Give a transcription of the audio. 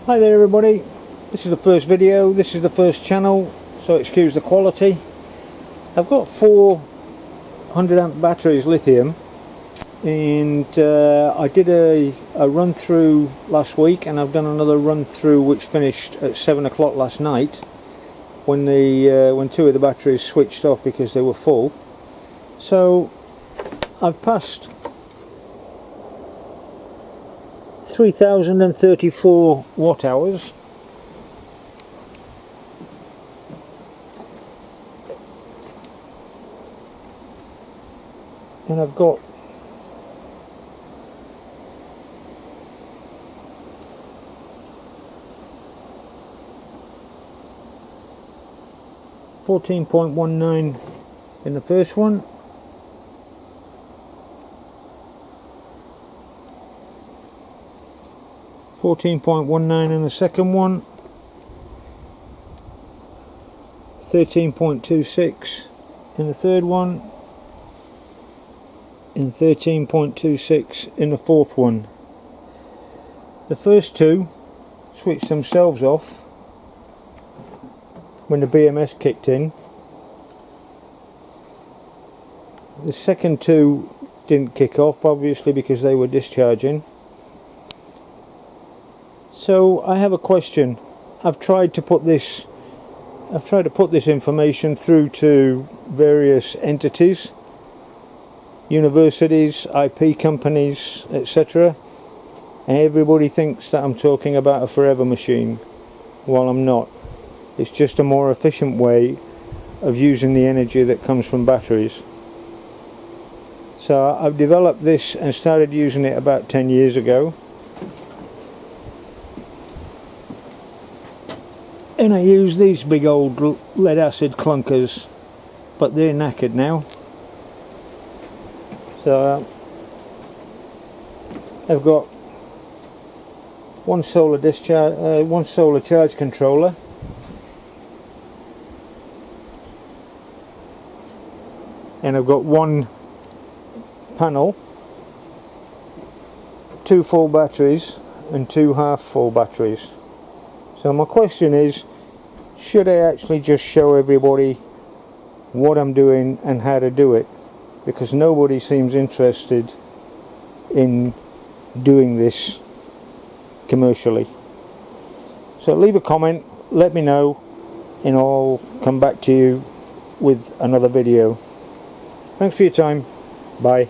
Hi there everybody, this is the first video, this is the first channel, so excuse the quality. I've got 400 amp batteries lithium, and I did a run through last week, and I've done another run through which finished at 7 o'clock last night when two of the batteries switched off because they were full. So I've passed 3034 watt hours, and I've got 14.19 in the first one, 14.19 in the second one, 13.26 in the third one, and 13.26 in the fourth one. The first two switched themselves off when the BMS kicked in. The second two didn't kick off, obviously, because they were discharging. So I have a question. I've tried to put this information through to various entities, universities, IP companies, etc., and everybody thinks that I'm talking about a forever machine, while I'm not. It's just a more efficient way of using the energy that comes from batteries. So I've developed this and started using it about 10 years ago. And I use these big old lead acid clunkers, but they're knackered now. So I've got one solar charge controller, and I've got one panel, two full batteries and two half full batteries. So my question is, should I actually just show everybody what I'm doing and how to do it? Because nobody seems interested in doing this commercially. So leave a comment, let me know, and I'll come back to you with another video. Thanks for your time. Bye.